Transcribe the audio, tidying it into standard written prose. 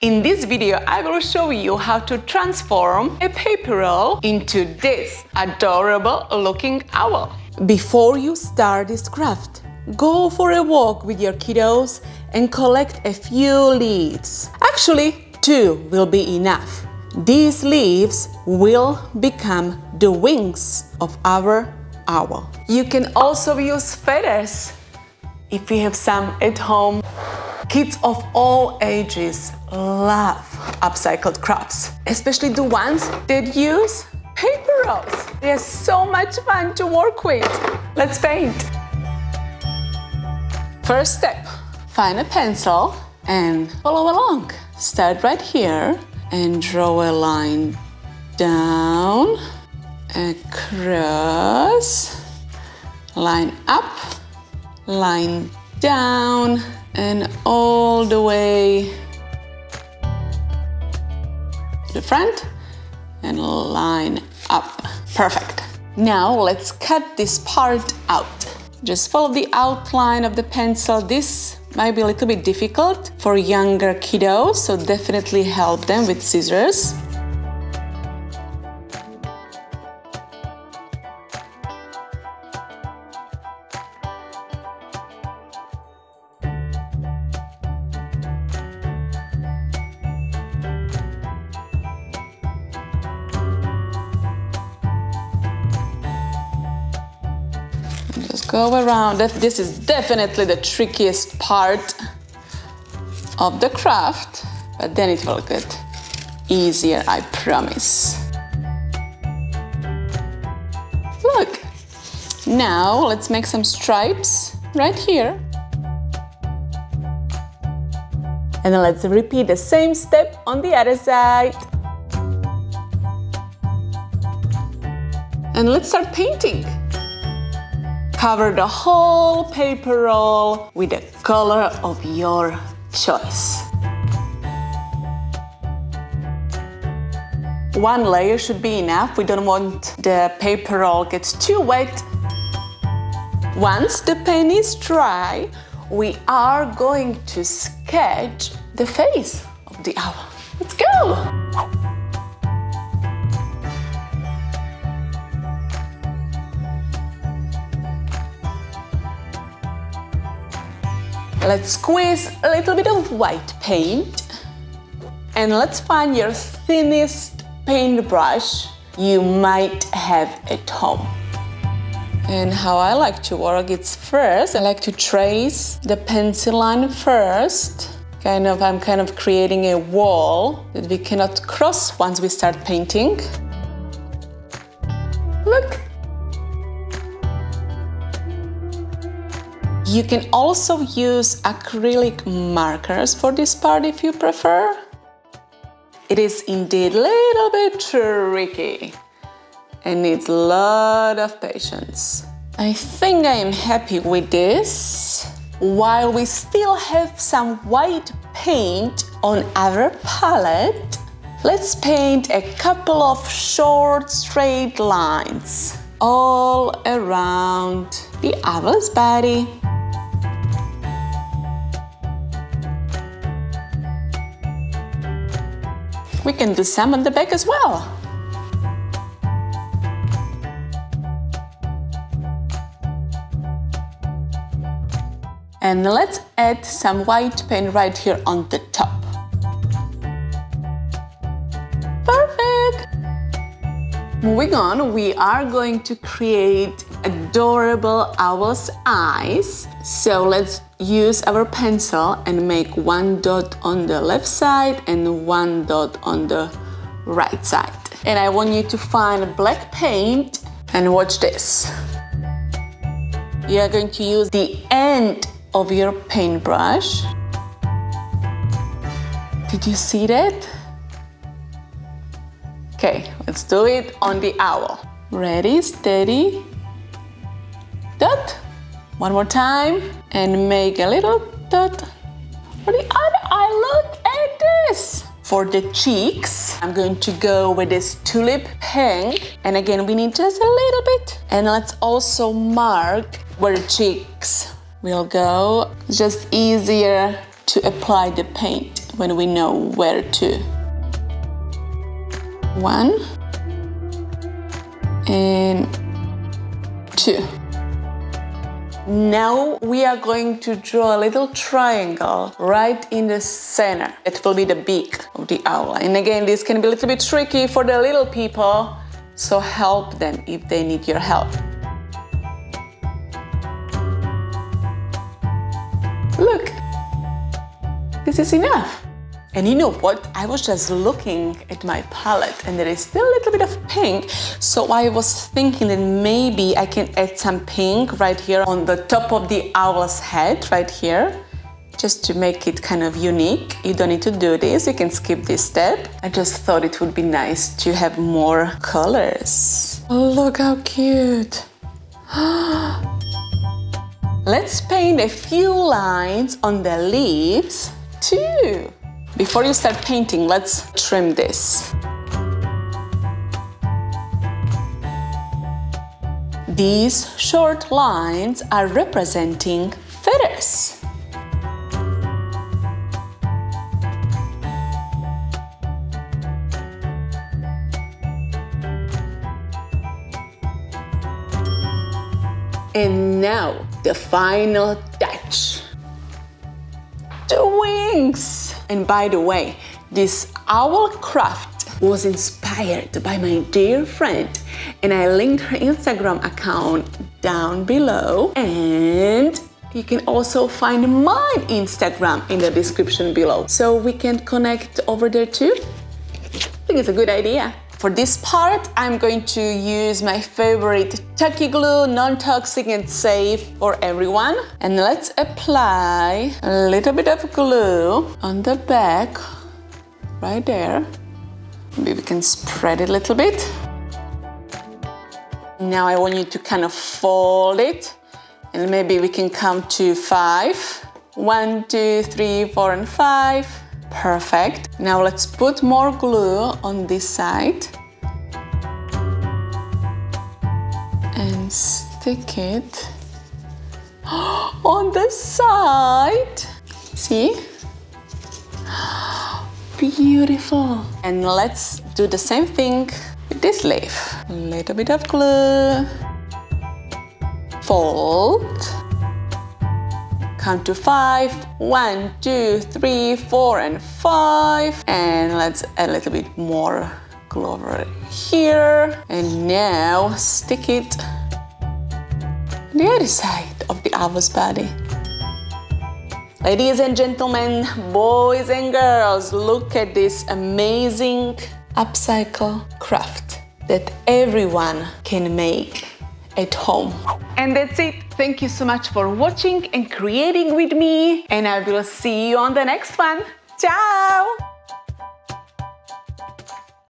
In this video, I will show you how to transform a paper roll into this adorable looking owl. Before you start this craft, go for a walk with your kiddos and collect a few leaves. Actually, 2 will be enough. These leaves will become the wings of our owl. You can also use feathers if you have some at home. Kids of all ages love upcycled crafts, especially the ones that use paper rolls. They are so much fun to work with. Let's paint. First step, find a pencil and follow along. Start right here and draw a line down, across, line up, line down, and all the way to the front and line up. Perfect. Now let's cut this part out. Just follow the outline of the pencil. This might be a little bit difficult for younger kiddos, so definitely help them with scissors. Just go around it. This is definitely the trickiest part of the craft, but then it will get easier, I promise. Look, now let's make some stripes right here. And then let's repeat the same step on the other side. And let's start painting. Cover the whole paper roll with the color of your choice. 1 layer should be enough. We don't want the paper roll gets too wet. Once the paint is dry, we are going to sketch the face of the owl. Let's go! Let's squeeze a little bit of white paint and let's find your thinnest paintbrush you might have at home. And how I like to work is first, I like to trace the pencil line first. I'm kind of creating a wall that we cannot cross once we start painting. Look. You can also use acrylic markers for this part if you prefer. It is indeed a little bit tricky and needs a lot of patience. I think I am happy with this. While we still have some white paint on our palette, let's paint a couple of short straight lines all around the owl's body. We can do some on the back as well. And let's add some white paint right here on the top. Perfect! Moving on, we are going to create adorable owl's eyes. So let's use our pencil and make 1 dot on the left side and 1 dot on the right side. And I want you to find black paint and watch this. You are going to use the end of your paintbrush. Did you see that? Okay, let's do it on the owl. Ready, steady, dot. 1 more time and make a little dot for the other eye. Look at this. For the cheeks, I'm going to go with this tulip pink. And again, we need just a little bit. And let's also mark where the cheeks will go. It's just easier to apply the paint. when we know where to. 1 and 2. Now we are going to draw a little triangle right in the center. It will be the beak of the owl. And again, this can be a little bit tricky for the little people, so help them if they need your help. Look, this is enough. And you know what? I was just looking at my palette and there is still a little bit of pink. So I was thinking that maybe I can add some pink right here on the top of the owl's head, right here, just to make it kind of unique. You don't need to do this, you can skip this step. I just thought it would be nice to have more colors. Oh, look how cute. Let's paint a few lines on the leaves too. Before you start painting, let's trim this. These short lines are representing feathers. And now, the final touch. The wings! And by the way, this owl craft was inspired by my dear friend, and I linked her Instagram account down below, and you can also find my Instagram in the description below, so we can connect over there too. I think it's a good idea. For this part, I'm going to use my favorite Tacky glue, non-toxic and safe for everyone. And let's apply a little bit of glue on the back, right there. Maybe we can spread it a little bit. Now I want you to kind of fold it, and maybe we can count to 5. 1, 2, 3, 4, and 5. Perfect. Now let's put more glue on this side and stick it on the side. See? Beautiful. And let's do the same thing with this leaf. A little bit of glue. Fold. Count to 5. 1, 2, 3, 4, and 5. And let's add a little bit more glue over here. And now stick it on the other side of the owl's body. Ladies and gentlemen, boys and girls, look at this amazing upcycle craft that everyone can make at home. And that's it. Thank you so much for watching and creating with me, and I will see you on the next one. Ciao!